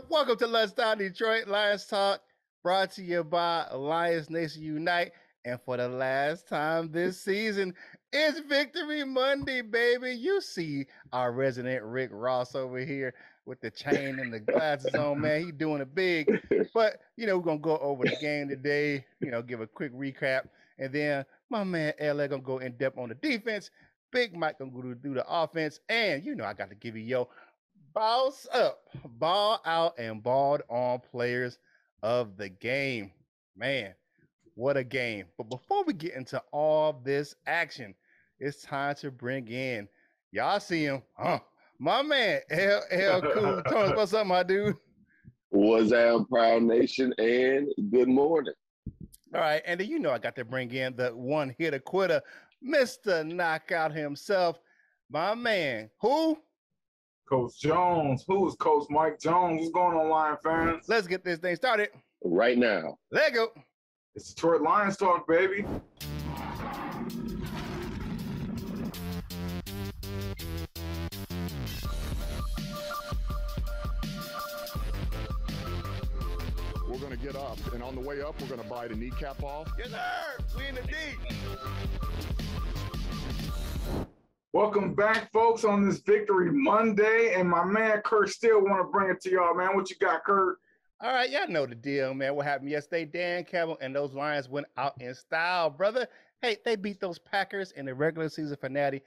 Welcome to Lunchtime Detroit Lions Talk, brought to you by Lions Nation Unite. And for the last time this season, it's Victory Monday, baby. You see our resident Rick Ross over here with the chain and the glasses on, man. He doing it big. But, we're going to go over the game today, give a quick recap. And then my man LA going to go in depth on the defense. Big Mike going to do the offense. And, I got to give you your balls up, ball out, and balled on players of the game. Man, what a game. But before we get into all this action, it's time to bring in, y'all see him, my man, LL Cool. Thomas, what's up, my dude? What's up, Prowl Nation, and good morning. All right, and then I got to bring in the one-hitter quitter, Mr. Knockout himself, my man. Who? Coach Jones. Who is Coach Mike Jones? What's going on, Lion fans? Let's get this thing started. Right now. Let go. It's Detroit Lions Talk, baby. We're going to get up, and on the way up, we're going to bite a kneecap off. Yes, sir. We in the deep. Welcome back, folks, on this Victory Monday. And my man, Curt, still want to bring it to y'all, man. What you got, Curt? All right, y'all know the deal, man. What happened yesterday? Dan Campbell and those Lions went out in style, brother. Hey, they beat those Packers in the regular season finale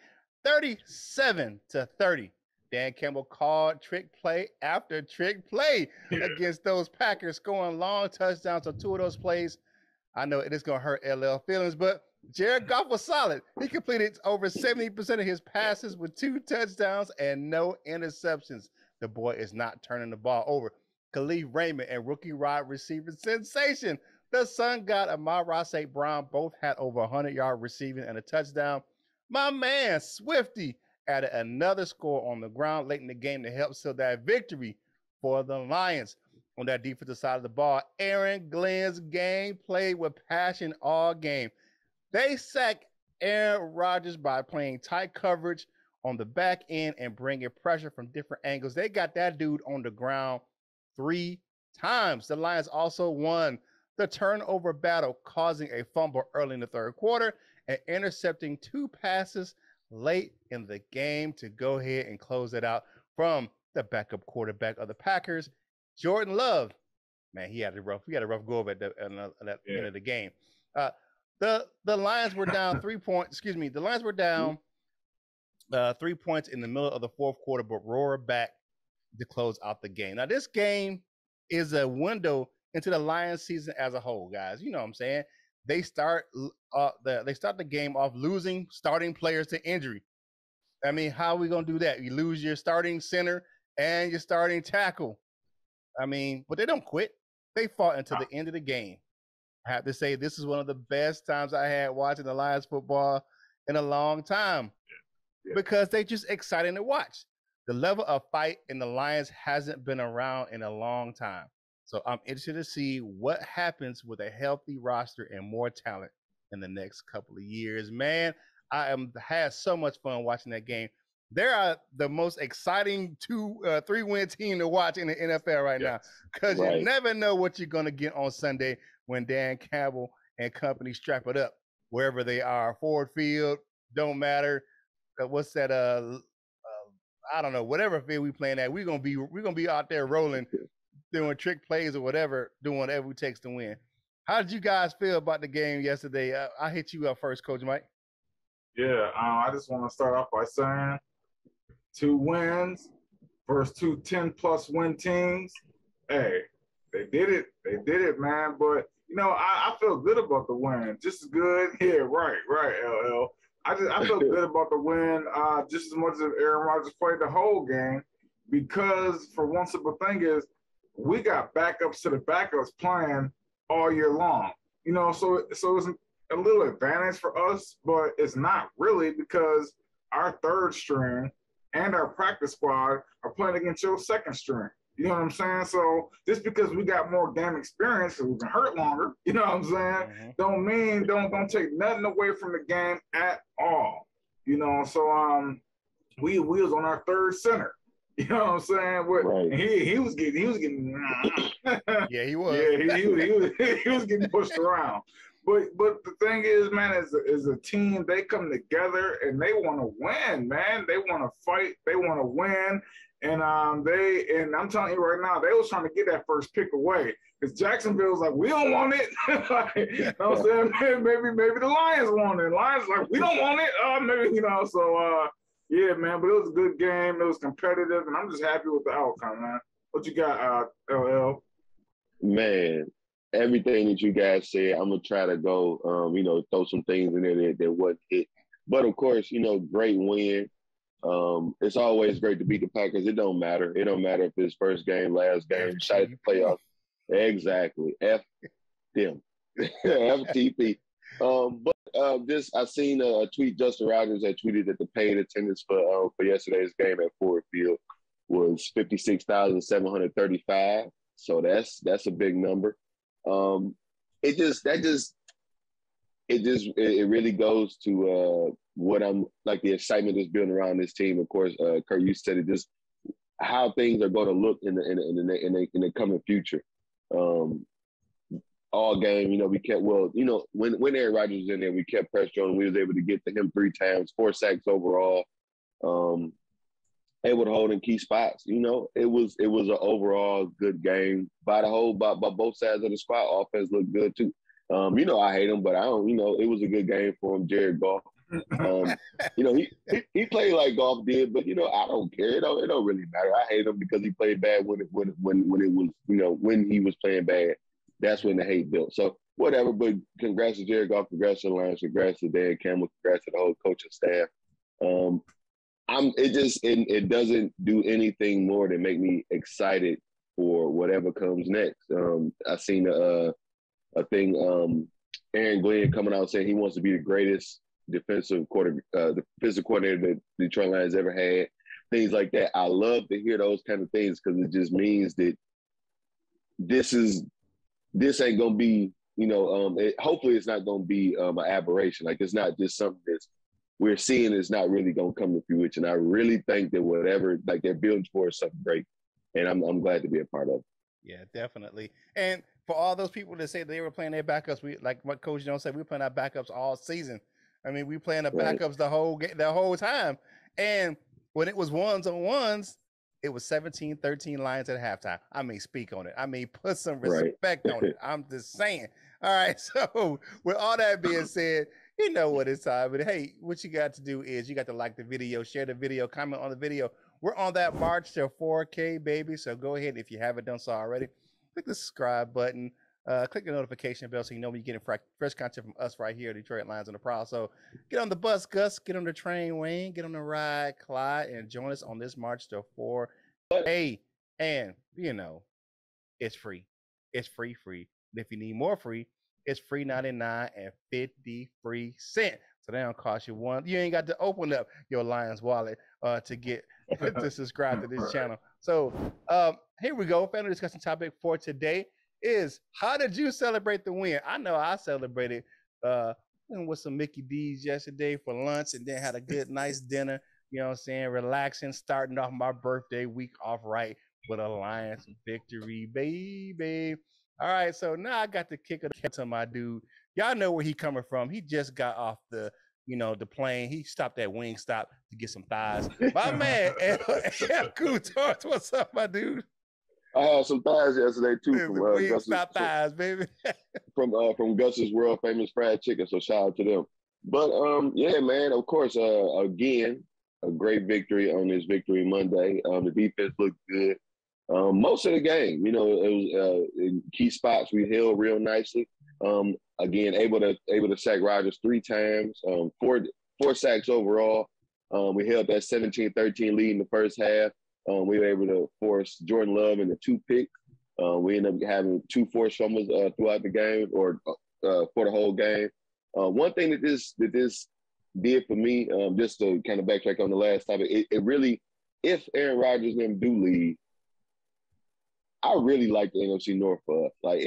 37-30. Dan Campbell called trick play after trick play against those Packers, scoring long touchdowns on two of those plays. I know it is going to hurt LL feelings, but Jared Goff was solid. He completed over 70% of his passes with 2 touchdowns and no interceptions. The boy is not turning the ball over. Khalif Raymond and rookie wide receiver sensation. The Sun God Amon-Ra St. Brown both had over 100-yard receiving and a touchdown. My man, Swifty, added another score on the ground late in the game to help seal that victory for the Lions. On that defensive side of the ball, Aaron Glenn's game played with passion all game. They sacked Aaron Rodgers by playing tight coverage on the back end and bringing pressure from different angles. They got that dude on the ground 3 times. The Lions also won the turnover battle, causing a fumble early in the third quarter and intercepting 2 passes late in the game to go ahead and close it out from the backup quarterback of the Packers, Jordan Love. Man, he had a rough go over at that end of the game. The Lions were down 3 points. The Lions were down 3 points in the middle of the fourth quarter, but roared back to close out the game. Now, this game is a window into the Lions season as a whole, guys. You know what I'm saying? They start the game off losing starting players to injury. I mean, how are we gonna do that? You lose your starting center and your starting tackle. I mean, but they don't quit. They fought until the end of the game. I have to say, this is one of the best times I had watching the Lions football in a long time because they just exciting to watch. The level of fight in the Lions hasn't been around in a long time. So I'm interested to see what happens with a healthy roster and more talent in the next couple of years. Man, I had so much fun watching that game. They are the most exciting 3-win team to watch in the NFL right now because you never know what you're going to get on Sunday when Dan Campbell and company strap it up wherever they are. Ford Field, don't matter. What's that? I don't know. Whatever field we playing at, we're gonna be out there rolling, doing trick plays or whatever, doing whatever it takes to win. How did you guys feel about the game yesterday? I hit you up first, Coach Mike. Yeah, I just want to start off by saying 2 wins versus 2 10-plus win teams. Hey, they did it. They did it, man. But, I feel good about the win. Just as good. Yeah, right, LL. I feel good about the win just as much as Aaron Rodgers played the whole game because, for one simple thing is, we got backups to the backups playing all year long. So it's a little advantage for us, but it's not really because our third string and our practice squad are playing against your second string. You know what I'm saying? So just because we got more game experience and we can hurt longer, you know what I'm saying? Mm-hmm. Don't take nothing away from the game at all. So we was on our third center. You know what I'm saying? Right. And he was getting Yeah, he was. yeah, he was getting pushed around. But the thing is, man, as a team, they come together and they want to win, man. They want to fight. They want to win. And I'm telling you right now, they was trying to get that first pick away because Jacksonville's like, we don't want it. Like, you know what I'm saying? Maybe the Lions want it. Lions like, we don't want it. Maybe, you know. So yeah, man. But it was a good game. It was competitive, and I'm just happy with the outcome, man. What you got, LL? Man, everything that you guys said, I'm gonna try to go, throw some things in there that wasn't hit. But of course, great win. It's always great to beat the Packers. It don't matter. It don't matter if it's first game, last game, shot the playoffs. Exactly. F them. FTP. But I seen a tweet. Justin Rogers had tweeted that the paid attendance for yesterday's game at Ford Field was 56,735. So that's a big number. It really goes to what I'm like, the excitement that's building around this team. Of course, Curt, you said it, just how things are going to look in the coming future. All game, we kept when Aaron Rodgers was in there, we kept pressure on him. We was able to get to him 3 times, 4 sacks overall. Able to hold in key spots. It was an overall good game by both sides of the squad. Offense looked good too. I hate him, but I don't. It was a good game for him. Jared Goff. He played like Goff did, but I don't care. It don't really matter. I hate him because he played bad when it was when he was playing bad. That's when the hate built. So whatever. But congrats to Jared Goff. Congrats to the Lions. Congrats to Dan Campbell. Congrats to the whole coaching staff. It doesn't do anything more than make me excited for whatever comes next. I seen a thing, Aaron Glenn coming out saying he wants to be the greatest defensive coordinator that the Detroit Lions ever had. Things like that. I love to hear those kind of things because it just means that this ain't gonna be, hopefully it's not gonna be an aberration. Like, it's not just something that's we're seeing is not really gonna come to fruition. I really think that whatever they're building towards something great, and I'm glad to be a part of it. Yeah, definitely. And for all those people that say they were playing their backups, we, like what Coach Jones said, we were playing our backups all season. I mean, we playing the backups the whole time. And when it was ones on ones, it was 17-13 Lions at halftime. I mean, speak on it. I mean, put some respect on it. I'm just saying. All right. So with all that being said, you know what it's time. But hey, what you got to do is you got to like the video, share the video, comment on the video. We're on that march to 4K, baby. So go ahead, if you haven't done so already, click the subscribe button, click the notification bell so you know when you're getting fresh content from us right here, Detroit Lions on the Prowl. So get on the bus, Gus, get on the train, Wayne, get on the ride, Clyde, and join us on this march to 4K. And, it's free. It's free. And if you need more free, it's free 99 and 50 free cents. So they don't cost you one. You ain't got to open up your Lions wallet to get to subscribe to this channel. So here we go. Family discussion topic for today is, how did you celebrate the win? I know I celebrated with some Mickey D's yesterday for lunch, and then had a good, nice dinner. You know what I'm saying? Relaxing, starting off my birthday week off right with a Lions victory, baby. All right, so now I got to kick it to my dude. Y'all know where he coming from. He just got off the plane. He stopped at Wingstop to get some thighs. My man, El Couture, what's up, my dude? I had some thighs yesterday too from Wingstop thighs, baby. from Gus's world famous fried chicken. So shout out to them. But yeah, man. Of course, again, a great victory on this Victory Monday. The defense looked good. Most of the game, it was in key spots we held real nicely. Again, able to sack Rodgers 3 times, 4 sacks overall. We held that 17-13 lead in the first half. We were able to force Jordan Love into 2 picks. We ended up having 2 forced fumbles throughout the game, or for the whole game. One thing that this did for me, just to kind of backtrack on the last topic, it really, if Aaron Rodgers and them do leave, I really like the NFC North for us. Like,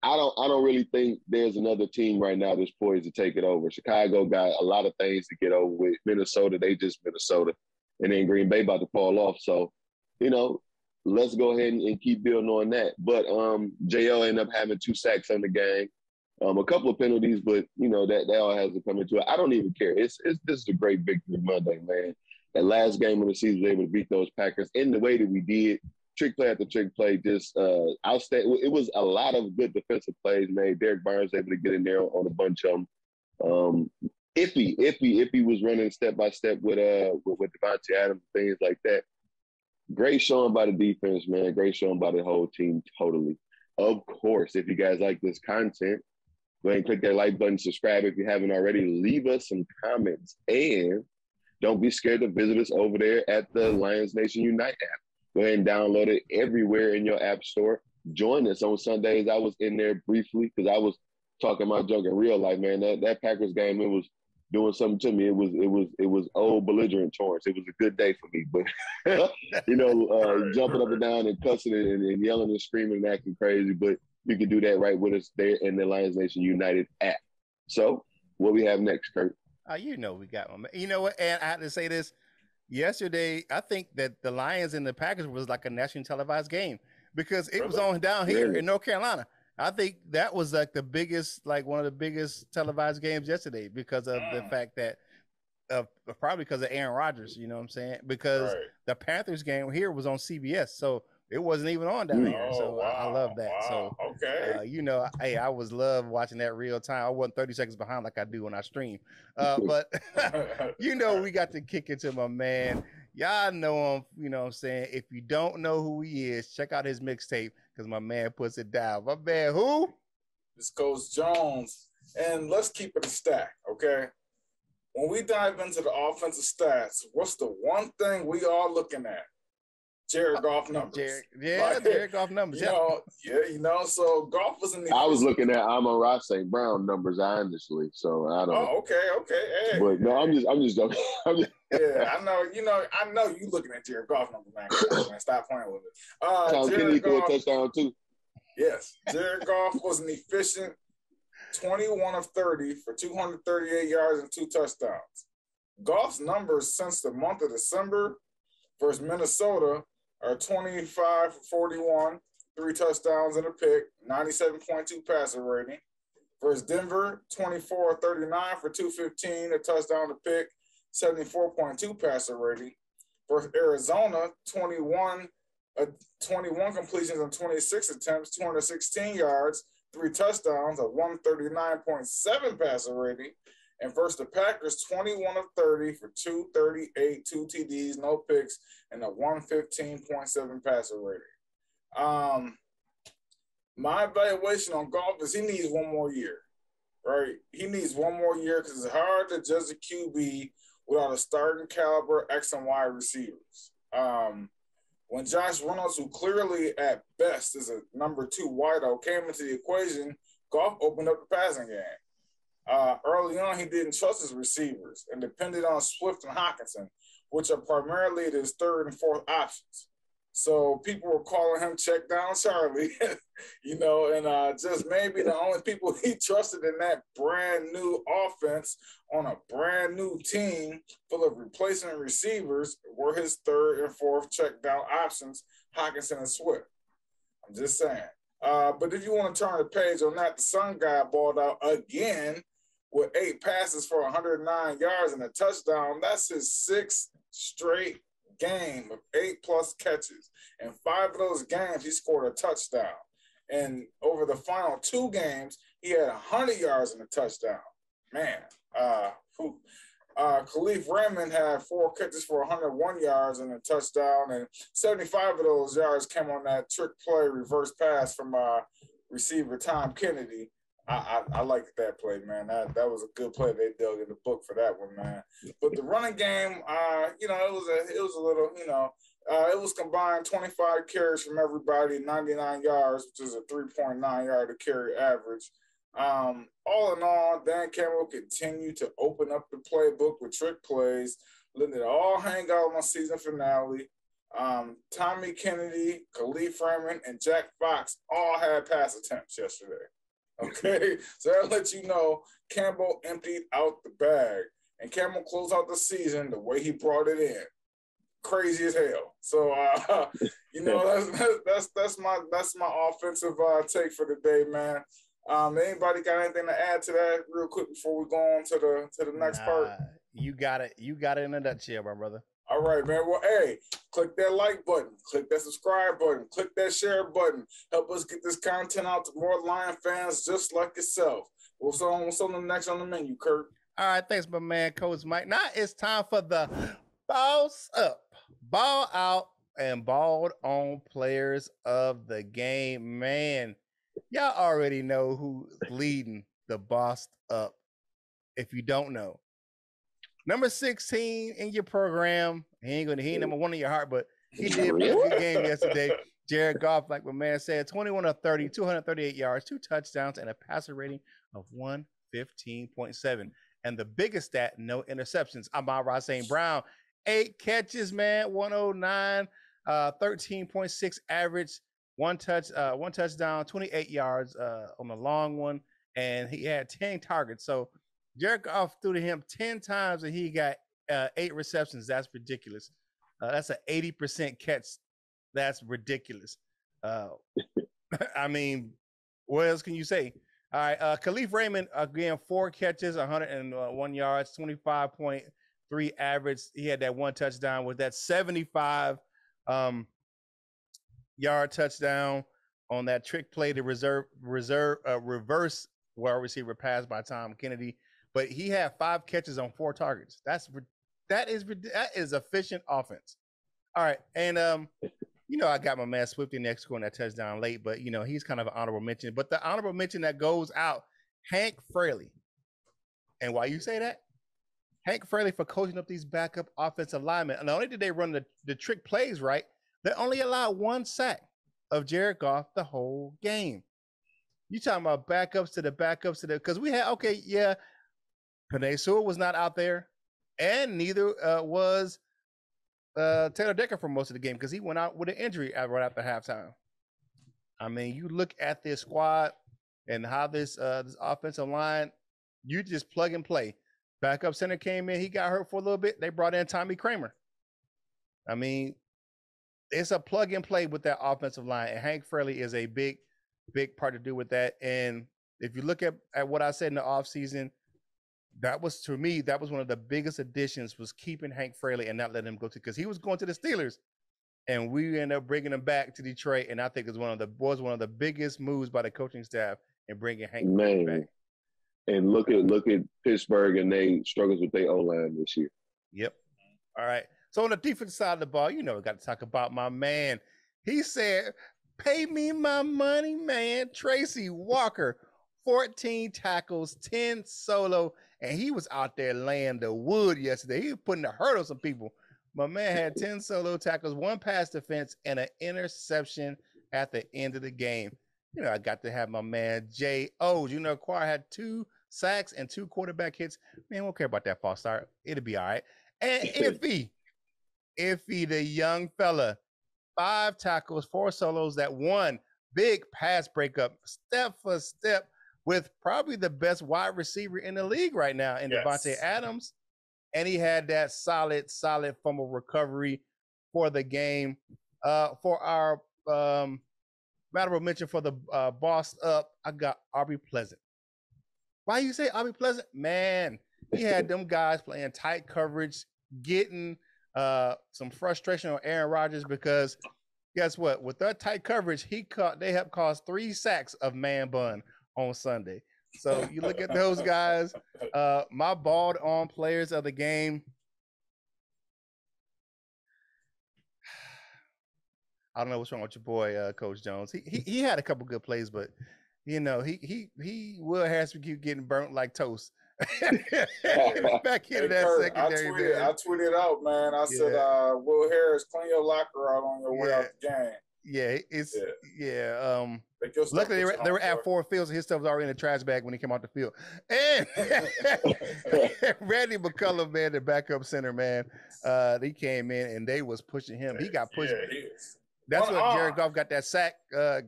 I don't really think there's another team right now that's poised to take it over. Chicago got a lot of things to get over with. Minnesota, they just Minnesota. and then Green Bay about to fall off. So, you know, let's go ahead and keep building on that. But JL ended up having 2 sacks on the game, a couple of penalties, but you know that all has to come into it. I don't even care. This is a great victory Monday, man. That last game of the season, we were able to beat those Packers in the way that we did. Trick play after trick play, just outstanding. It was a lot of good defensive plays made. Derek Barnes able to get in there on a bunch of them. Iffy was running step by step with Devontae Adams, things like that. Great showing by the defense, man. Great showing by the whole team, totally. Of course, if you guys like this content, go ahead and click that like button, subscribe if you haven't already. Leave us some comments, and don't be scared to visit us over there at the Lions Nation Unite app. Go ahead and download it everywhere in your app store. Join us on Sundays. I was in there briefly because I was talking my junk in real life, man. That Packers game, it was doing something to me. It was old belligerent Torrance. It was a good day for me, but you know, jumping up and down and cussing and yelling and screaming and acting crazy. But you can do that right with us there in the Lions Nation United app. So, what we have next, Curt? You know we got one. You know what? And I had to say this. Yesterday, I think that the Lions and the Packers was like a nationally televised game because it was on down here in North Carolina. I think that was like one of the biggest televised games yesterday because of the fact that probably because of Aaron Rodgers, you know what I'm saying? Because the Panthers game here was on CBS, so it wasn't even on down here. So wow, I love that. Wow. So okay, you know, hey, I was love watching that real time. I wasn't 30 seconds behind like I do when I stream. But you know, we got to kick it to my man. Y'all know him, you know what I'm saying? If you don't know who he is, check out his mixtape because my man puts it down. My man, who? This Coach Jones. And let's keep it a stack, okay? When we dive into the offensive stats, what's the one thing we are looking at? Jared Goff numbers. Jared Goff numbers. You know, so Goff was in the. I was looking at Amon-Ra St. Brown numbers, honestly. So I don't. Oh, okay. Hey. But no, I'm just joking. Yeah, I know. I know you looking at Jared Goff numbers, man. Stop playing with it. Tom Kenny scored a touchdown too. Yes, Jared Goff was an efficient 21 of 30 for 238 yards and 2 touchdowns. Goff's numbers since the month of December versus Minnesota are 25 for 41, 3 touchdowns and a pick, 97.2 passer rating. Versus Denver, 24 39 for 215, a touchdown, a pick, 74.2 passer rating. Versus Arizona, 21 completions on 26 attempts, 216 yards, 3 touchdowns, a 139.7 passer rating. And versus the Packers, 21 of 30 for 238, 2 TDs, no picks, and a 115.7 passer rating. My evaluation on Goff is he needs one more year, right? He needs one more year because it's hard to judge a QB without a starting caliber X and Y receivers. When Josh Reynolds, who clearly at best is a number 2 wideout, came into the equation, Goff opened up the passing game. Early on, he didn't trust his receivers and depended on Swift and Hockenson, which are primarily his 3rd and 4th options. So people were calling him check down Charlie, you know, and just maybe the only people he trusted in that brand new offense on a brand new team full of replacement receivers were his 3rd and 4th check down options, Hockenson and Swift. I'm just saying. But if you want to turn the page on that, the Sun guy balled out again with 8 passes for 109 yards and a touchdown. That's his 6th straight game of 8+ catches. And 5 of those games, he scored a touchdown. And over the final 2 games, he had 100 yards and a touchdown. Man, Khalif Raymond had 4 catches for 101 yards and a touchdown, and 75 of those yards came on that trick play reverse pass from receiver Tom Kennedy. I liked that play, man. That was a good play. They dug in the book for that one, man. But the running game, you know, it was a little, you know, it was combined 25 carries from everybody, 99 yards, which is a 3.9 yard to carry average. All in all, Dan Campbell continued to open up the playbook with trick plays, letting it all hang out on the season finale. Tommy Kennedy, Khalif Raymond, and Jack Fox all had pass attempts yesterday. Okay, so that lets you know Campbell emptied out the bag, and Campbell closed out the season the way he brought it in, crazy as hell. So you know, that's my offensive take for the day, man. Anybody got anything to add to that real quick before we go on to the next part? You got it. You got it in a nutshell, my brother. All right, man. Well, hey, click that like button, click that subscribe button, click that share button. Help us get this content out to more Lion fans just like yourself. What's on the next on the menu, Curt? All right, thanks, my man, Coach Mike. Now it's time for the Boss Up, Ball Out, and Balled On players of the game. Man, y'all already know who's leading the Bossed Up. If you don't know, number 16 in your program, he ain't number one in your heart, but he did play a good game yesterday. Jared Goff, like my man said, 21 of 30, 238 yards, 2 touchdowns, and a passer rating of 115.7. And the biggest stat, no interceptions. Amon-Ra St. Brown, 8 catches, man, 109, 13.6 average, one touchdown, 28 yards on the long one, and he had 10 targets. So Jared Goff threw to him 10 times, and he got 8 receptions. That's ridiculous. That's an 80% catch. That's ridiculous. I mean, what else can you say? All right, Khalif Raymond, again, 4 catches, 101 yards, 25.3 average. He had that 1 touchdown with that 75 yard touchdown on that trick play to reverse wide receiver pass by Tom Kennedy. But he had 5 catches on 4 targets. That is efficient offense. All right, and you know, I got my man Swifty next scoring that touchdown late, but you know, he's kind of an honorable mention. But the honorable mention that goes out, Hank Fraley. And why you say that? Hank Fraley for coaching up these backup offensive linemen. And not only did they run the trick plays right, they only allowed 1 sack of Jared Goff the whole game. You talking about backups to the because we had Penei Sewell was not out there, and neither was Taylor Decker for most of the game because he went out with an injury right after halftime. I mean, you look at this squad and how this offensive line, you just plug and play. Backup center came in, he got hurt for a little bit. They brought in Tommy Kramer. I mean, it's a plug and play with that offensive line, and Hank Fraley is a big part to do with that. And if you look at what I said in the offseason, that was one of the biggest additions was keeping Hank Fraley and not letting him go to, because he was going to the Steelers, and we ended up bringing him back to Detroit. And I think it was one of the biggest moves by the coaching staff in bringing Hank Fraley back. And look at Pittsburgh and they struggles with their O-line this year. Yep. All right. So on the defensive side of the ball, you know, we got to talk about my man. He said, "Pay me my money, man." Tracy Walker, 14 tackles, 10 solo. And he was out there laying the wood yesterday. He was putting the hurt on some people. My man had 10 solo tackles, 1 pass defense, and an interception at the end of the game. You know, I got to have my man J.O. Junior Quar had 2 sacks and 2 quarterback hits. Man, we don't care about that false start. It'll be all right. And Iffy, the young fella, 5 tackles, 4 solos, that 1 big pass breakup, step for step, with probably the best wide receiver in the league right now in Devontae Adams. And he had that solid fumble recovery for the game. For our honorable mention for the Boss Up, I got Aubrey Pleasant. Why you say Aubrey Pleasant? Man, he had them guys playing tight coverage, getting some frustration on Aaron Rodgers, because guess what? With that tight coverage, they have caused 3 sacks of man bun on Sunday. So you look at those guys, my balled on players of the game. I don't know what's wrong with your boy, Coach Jones. He had a couple good plays, but you know, he will have to keep getting burnt like toast. Back into that Curt, secondary. I tweeted out, man. I said, Will Harris, clean your locker out on your way out the game. Luckily they were at Ford Fields, and his stuff was already in the trash bag when he came out the field. And Randy McCullum, man, the backup center, man, he came in and they was pushing him. He got pushed. That's what Jared Goff got that sack.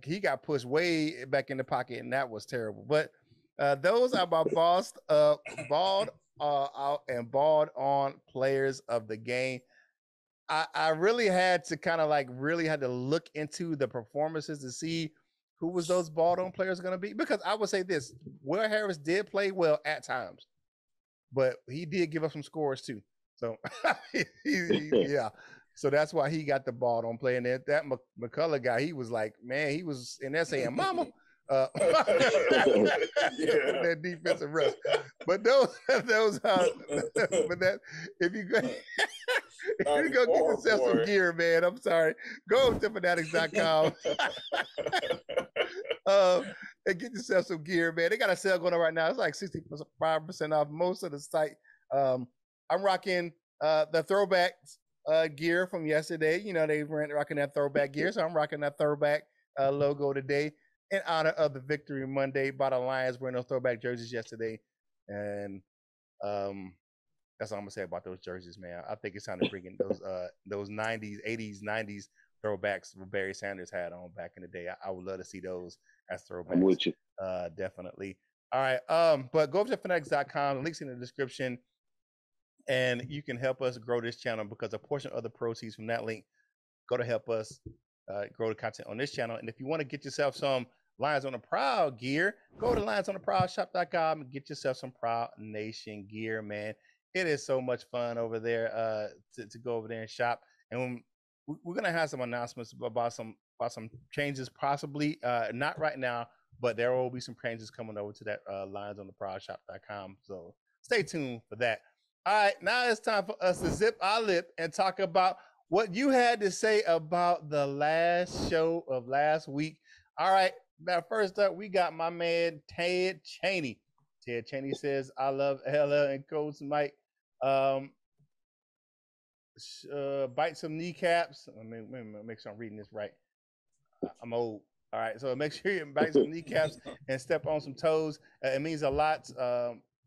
He got pushed way back in the pocket, and that was terrible. But those are my balled out and balled on players of the game. I really had to kind of like really had to look into the performances to see who was those ball on players going to be, because I would say this: Will Harris did play well at times, but he did give up some scores too. So yeah, so that's why he got the ball on play. And that McCullough guy, he was like, man, he was in there saying, "Mama." That defensive rush, but but that if you go get yourself some gear, man, I'm sorry, go to fanatics.com and get yourself some gear, man. They got a sale going on right now. It's like 65% off most of the site. I'm rocking the throwbacks gear from yesterday. You know, they were rocking that throwback gear, so I'm rocking that throwback logo today in honor of the Victory Monday by the Lions wearing those throwback jerseys yesterday. And that's all I'm gonna say about those jerseys, man. I think it's time to bring in those 90s, 80s, 90s throwbacks where Barry Sanders had on back in the day. I would love to see those as throwbacks. I'm with you. Definitely. All right. But go over to fanatics.com, the links in the description, and you can help us grow this channel, because a portion of the proceeds from that link go to help us grow the content on this channel. And if you want to get yourself some Lions on the Prowl gear, go to lionsontheprowlshop.com and get yourself some Prowl Nation gear, man. It is so much fun over there to go over there and shop. And we're gonna have some announcements about some changes, possibly not right now, but there will be some changes coming over to that lionsontheprowlshop.com. So stay tuned for that. All right, now it's time for us to zip our lip and talk about what you had to say about the last show of last week. All right, now first up, we got my man Ted Chaney. Ted Chaney says, "I love LL and Coach Mike. Bite some kneecaps." Let me make sure I'm reading this right. I'm old. All right, so make sure you bite some kneecaps and step on some toes. It means a lot.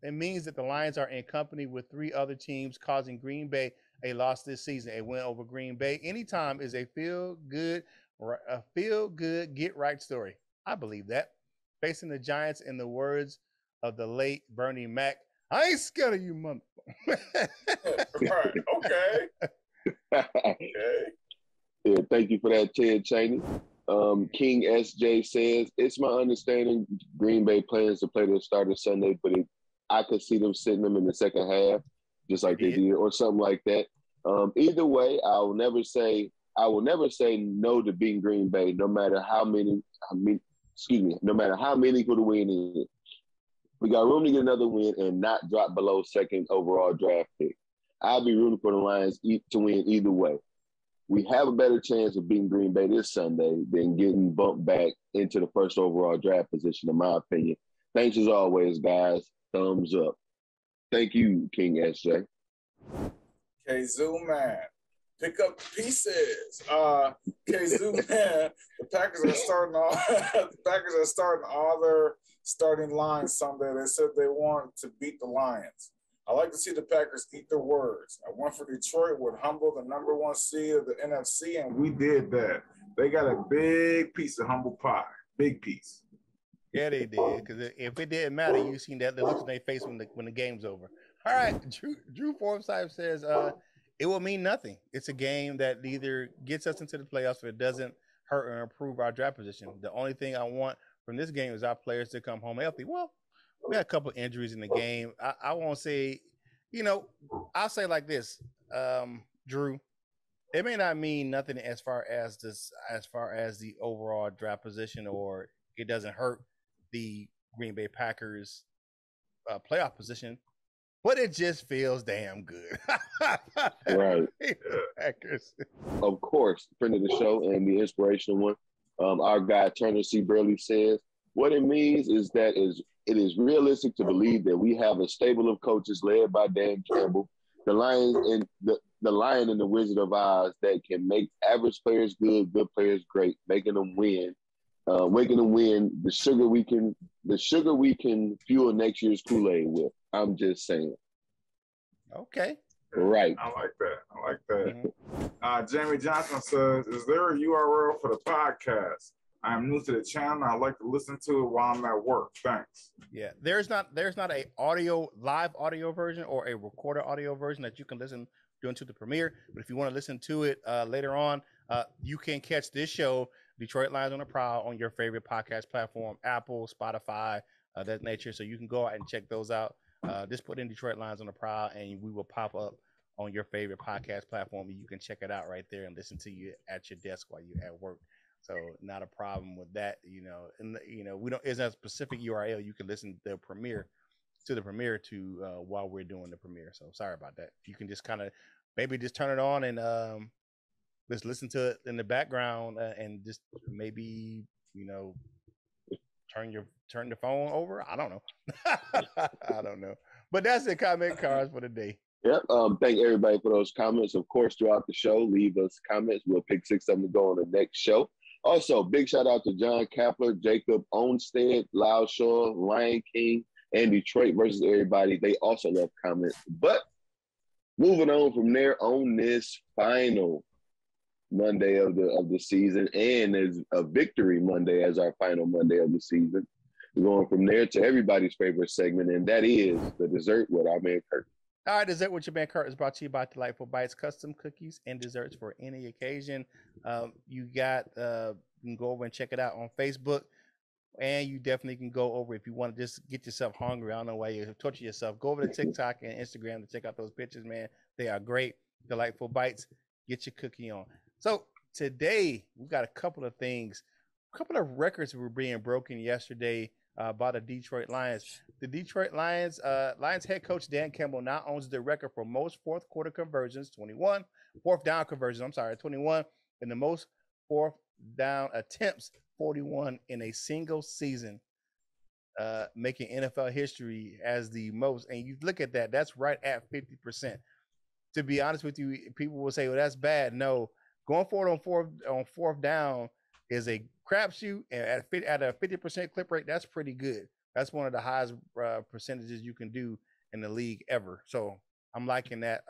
It means that the Lions are in company with 3 other teams, causing Green Bay a loss this season. A win over Green Bay anytime is a feel good get right story. I believe that. Facing the Giants, in the words of the late Bernie Mac, "I ain't scared of you, mother." Right. Okay. Okay. Yeah, thank you for that, Ted Chaney. King SJ says, "It's my understanding Green Bay plans to play their starter Sunday, but I could see them sitting them in the second half, just like they did, or something like that. Either way, I will never say no to beating Green Bay, no matter how meaningful the win is. We got room to get another win and not drop below second overall draft pick. I'll be rooting for the Lions to win either way. We have a better chance of beating Green Bay this Sunday than getting bumped back into the first overall draft position, in my opinion. Thanks as always, guys. Thumbs up." Thank you, King SJ. Kazoo man, pick up pieces. Kazoo man, the Packers are starting all their starting lines Sunday. They said they want to beat the Lions. I like to see the Packers eat their words. I went for Detroit, would humble the number 1 seed of the NFC, and we did that. They got a big piece of humble pie. Big piece. Yeah, they did. Because if it didn't matter, you seen that the looks on their face when the game's over. All right, Drew Forsythe says it will mean nothing. It's a game that either gets us into the playoffs or it doesn't hurt or improve our draft position. The only thing I want from this game is our players to come home healthy. Well, we had a couple injuries in the game. I won't say, I'll say like this, Drew. It may not mean nothing as far as the overall draft position, or it doesn't hurt the Green Bay Packers playoff position, but it just feels damn good. Right. Packers. Of course, friend of the show and the inspirational one. Our guy Turner C. Burley says, "What it means is that it is realistic to believe that we have a stable of coaches led by Dan Campbell, the Lions and the Lion and the Wizard of Oz, that can make average players good players great, making them win the sugar we can fuel next year's Kool-Aid with." I'm just saying. Okay. Right. I like that. Mm-hmm. Jamie Johnson says, "Is there a URL for the podcast? I am new to the channel. I like to listen to it while I'm at work. Thanks." Yeah, there's not a live audio version or a recorded audio version that you can listen doing to the premiere. But if you want to listen to it later on, you can catch this show, Detroit Lions on the Prowl, on your favorite podcast platform, Apple, Spotify, that nature. So you can go out and check those out. Just put in Detroit Lions on the Prowl, and we will pop up on your favorite podcast platform. And you can check it out right there and listen to you at your desk while you're at work. So not a problem with that, And we don't. It's not a specific URL. You can listen to the premiere while we're doing the premiere. So sorry about that. You can just kind of maybe just turn it on and just listen to it in the background and just maybe turn the phone over. I don't know. I don't know. But that's the comment cards for the day. Yep. Thank everybody for those comments. Of course, throughout the show, leave us comments. We'll pick 6 of them to go on the next show. Also, big shout out to John Kapler, Jacob Onstead, Loud Shaw, Lion King, and Detroit versus everybody. They also left comments. But moving on from there on this final Monday of the season, and there's a victory Monday as our final Monday of the season. We're going from there to everybody's favorite segment, and that is the dessert with our man Curt. All right, Dessert with your man Curt is brought to you by Delightful Bites, custom cookies and desserts for any occasion. You can go over and check it out on Facebook, and you definitely can go over if you want to just get yourself hungry. I don't know why you torture yourself. Go over to TikTok and Instagram to check out those pictures, man. They are great. Delightful Bites. Get your cookie on. So today we've got a couple of things, a couple of records were being broken yesterday by the Detroit Lions. The Detroit Lions head coach Dan Campbell now owns the record for most fourth down conversions, 21, and the most fourth down attempts, 41 in a single season, making NFL history as the most. And you look at that, that's right at 50%. To be honest with you, people will say, well, that's bad. No, going forward on fourth down is a crapshoot, and at a 50% clip rate, that's pretty good. That's one of the highest percentages you can do in the league ever. So I'm liking that.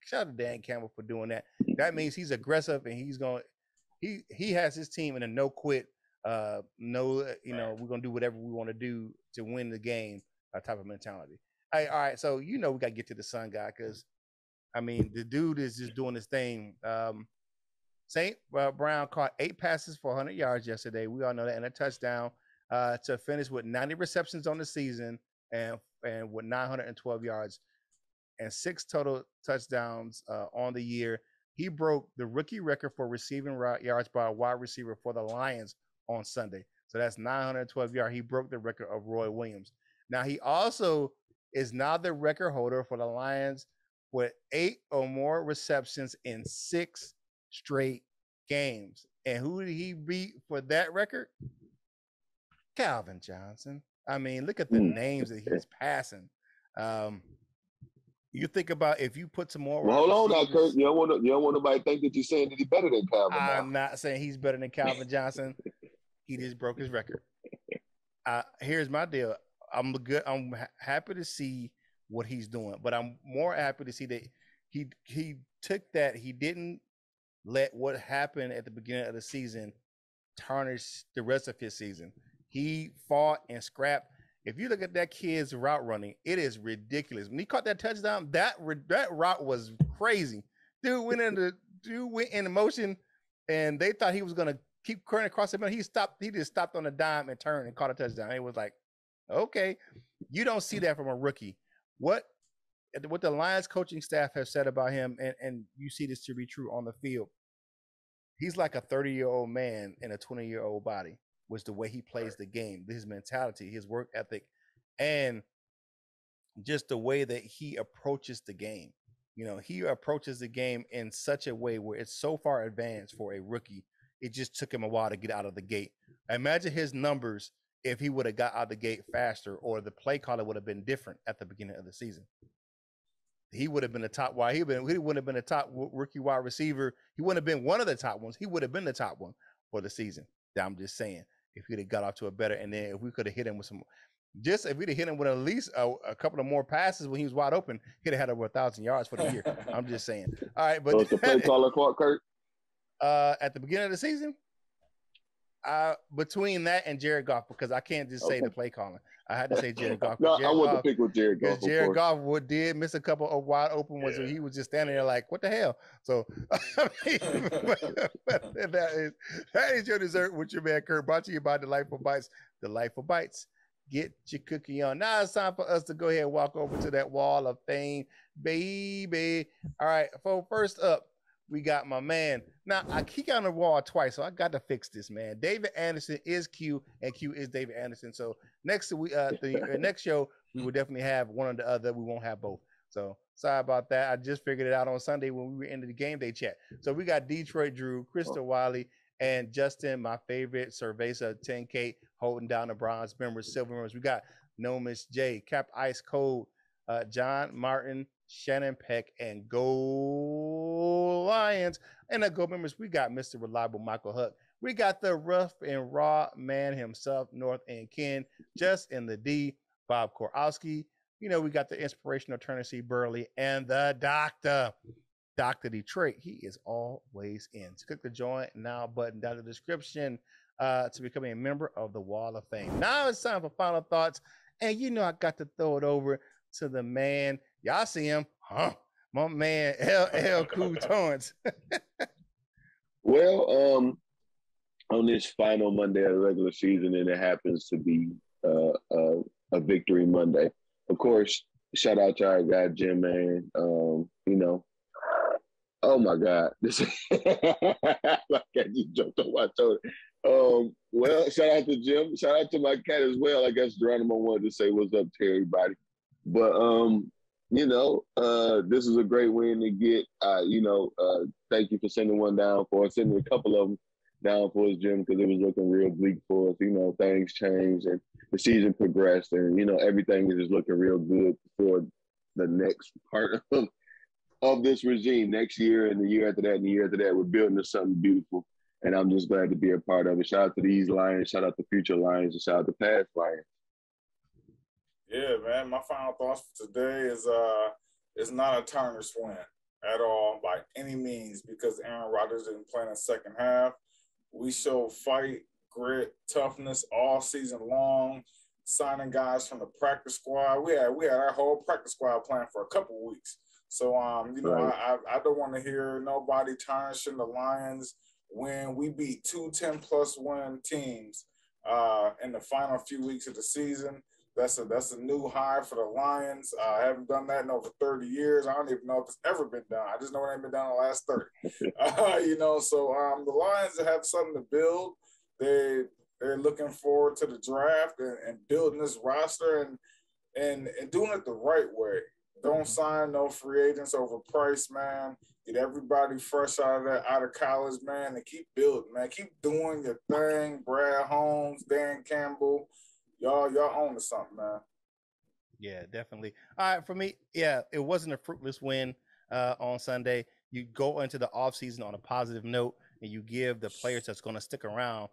Shout out to Dan Campbell for doing that. That means he's aggressive, and he has his team in a no quit, we're gonna do whatever we want to do to win the game type of mentality. All right, so we gotta get to the Sun guy, because the dude is just doing his thing. St. Brown caught 8 passes for 100 yards yesterday. We all know that, and a touchdown to finish with 90 receptions on the season and with 912 yards and 6 total touchdowns on the year. He broke the rookie record for receiving yards by a wide receiver for the Lions on Sunday. So that's 912 yards. He broke the record of Roy Williams. Now, he also is now the record holder for the Lions with 8 or more receptions in 6 straight games. And who did he beat for that record? Calvin Johnson. Look at the names that he's passing. You think about if you put some more. Well, hold on now, Curt. You don't want nobody to think that you're saying that he's better than Calvin. I'm not saying he's better than Calvin Johnson. He just broke his record. Here's my deal. I'm happy to see what he's doing, but I'm more happy to see that he took that. He didn't let what happened at the beginning of the season tarnish the rest of his season. He fought and scrapped. If you look at that kid's route running, it is ridiculous. When he caught that touchdown, that route was crazy. Dude went into motion, and they thought he was gonna keep curling across the middle. He just stopped on a dime and turned and caught a touchdown. It was like, okay, you don't see that from a rookie. What the Lions coaching staff have said about him, and you see this to be true on the field, he's like a 30-year-old man in a 20-year-old body, was the way he plays the game, his mentality, his work ethic, and just the way that he approaches the game. He approaches the game in such a way where it's so far advanced for a rookie. It just took him a while to get out of the gate. Imagine his numbers if he would have got out of the gate faster, or the play caller would have been different at the beginning of the season. He would have been the top wide. He wouldn't have been a top rookie wide receiver. He wouldn't have been one of the top ones. He would have been the top one for the season. I'm just saying, if he'd have got off to a better, and then if we could have hit him with if we'd have hit him with at least a couple of more passes when he was wide open, he'd have had over 1,000 yards for the year. I'm just saying. All right, but so it's the play caller caught Curt at the beginning of the season, between that and Jared Goff, because I can't just say the play calling. I had to say Jared Goff. No, Jared I want Goff, to pick with Jared Goff. Because Jared Goff did miss a couple of wide open ones, so he was just standing there like, "What the hell?" So, I mean, but that is your dessert with your man Curt, brought to you by Delightful Bites. Delightful Bites. Get your cookie on. Now it's time for us to go ahead and walk over to that wall of fame, baby. All right, first up, we got my man. Now, I kick on the wall twice, so I got to fix this, man. David Anderson is Q, and Q is David Anderson. So next the next show, we will definitely have one or the other. We won't have both. So sorry about that. I just figured it out on Sunday when we were into the game day chat. So we got Detroit Drew, Krista Wiley, and Justin, my favorite, Cerveza 10K, holding down the bronze members, silver members. We got No Miss J, Cap Ice Cold, John Martin, Shannon Peck, and Go Lions. And the Go members, we got Mr. Reliable Michael Huck. We got the rough and raw man himself, North End Ken, Just in the D, Bob Korowski. You know, we got the inspirational Turner C. Burley and the doctor, Dr. Detroit. He is always in. So click the join now button down in the description to become a member of the Wall of Fame. Now it's time for final thoughts. And you know, I got to throw it over to the man. Y'all see him, huh? My man, LL Cool Torrance. Well, on this final Monday of the regular season, and it happens to be a victory Monday. Of course, shout out to our guy Jim, man. You know, oh my God, this like I just jumped on my shoulder. Well, shout out to Jim. Shout out to my cat as well. I guess Geronimo wanted to say what's up to everybody. But you know, this is a great win to get. You know, thank you for sending one down for us, sending a couple of them down for us, Jim, because it was looking real bleak for us. You know, things changed and the season progressed, and you know, everything is just looking real good for the next part of this regime. Next year and the year after that and the year after that, we're building to something beautiful. And I'm just glad to be a part of it. Shout out to these Lions, shout out to future Lions, and shout out to past Lions. Yeah, man. My final thoughts for today is it's not a Turner swing at all by any means, because Aaron Rodgers didn't play in the second half. We showed fight, grit, toughness all season long, signing guys from the practice squad. We had our whole practice squad playing for a couple of weeks. So you know, right. I don't want to hear nobody tarnishing the Lions when we beat 2 10+ win teams in the final few weeks of the season. That's a new high for the Lions. I haven't done that in over 30 years. I don't even know if it's ever been done. I just know it ain't been done in the last 30. You know, so the Lions have something to build. They're looking forward to the draft and building this roster and doing it the right way. Don't sign no free agents overpriced, man. Get everybody fresh out of college, man, and keep building, man. Keep doing your thing. Brad Holmes, Dan Campbell. Y'all own to something, man. Yeah, definitely. All right, for me, yeah, it wasn't a fruitless win on Sunday. You go into the offseason on a positive note, and you give the players that's going to stick around,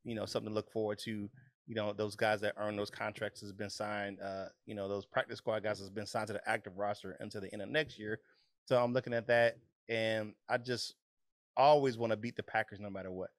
you know, something to look forward to. You know, those guys that earn those contracts has been signed, you know, those practice squad guys has been signed to the active roster until the end of next year. So I'm looking at that, and I just always want to beat the Packers no matter what.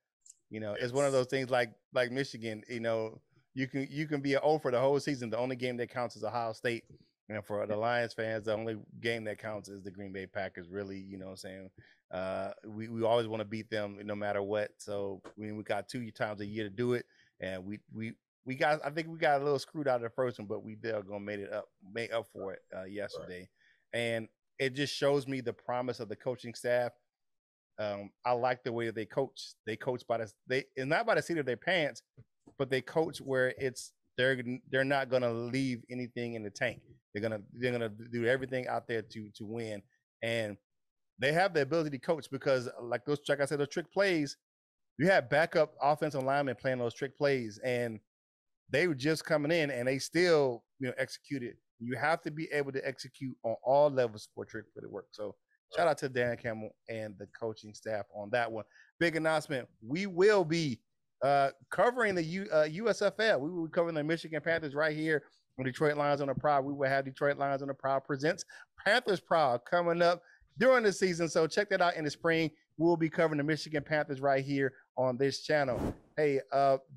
You know, it's one of those things like Michigan, you know, you can be an O for the whole season. The only game that counts is Ohio State. And for the Lions fans, the only game that counts is the Green Bay Packers, really, you know what I'm saying? We always want to beat them no matter what. So we got 2 times a year to do it. And we got, I think we got a little screwed out of the first one, but we did gonna make up for it yesterday. Right. And it just shows me the promise of the coaching staff. I like the way that they coach. They coach it's not by the seat of their pants, but they coach where they're not gonna leave anything in the tank. They're gonna do everything out there to win. And they have the ability to coach because like I said, those trick plays, you have backup offensive linemen playing those trick plays, and they were just coming in and they still, you know, executed. You have to be able to execute on all levels for a trick for it to work. So shout out to Dan Campbell and the coaching staff on that one. Big announcement. We will be covering the USFL. We will be covering the Michigan Panthers right here on Detroit Lions on the Prowl. We will have Detroit Lions on the Prowl presents Panthers Prowl coming up during the season. So check that out in the spring. We'll be covering the Michigan Panthers right here on this channel. Hey,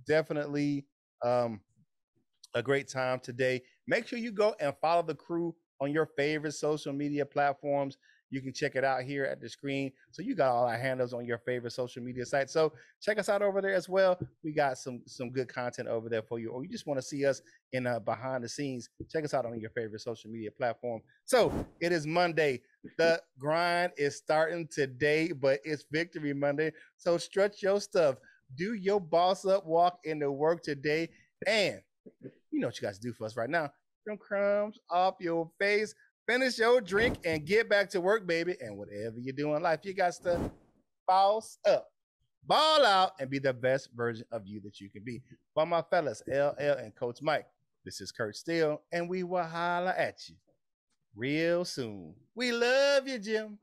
definitely a great time today. Make sure you go and follow the crew on your favorite social media platforms. You can check it out here at the screen. So you got all our handles on your favorite social media sites. So check us out over there as well. We got some good content over there for you. Or you just want to see us in behind the scenes, check us out on your favorite social media platform. So it is Monday. The grind is starting today, but it's Victory Monday. So stretch your stuff. Do your boss up walk into work today. And you know what you guys do for us right now. Them crumbs off your face. Finish your drink and get back to work, baby. And whatever you do in life, you got to boss up, ball out, and be the best version of you that you can be. For my fellas, LL and Coach Mike, this is Curt Steele, and we will holler at you real soon. We love you, Jim.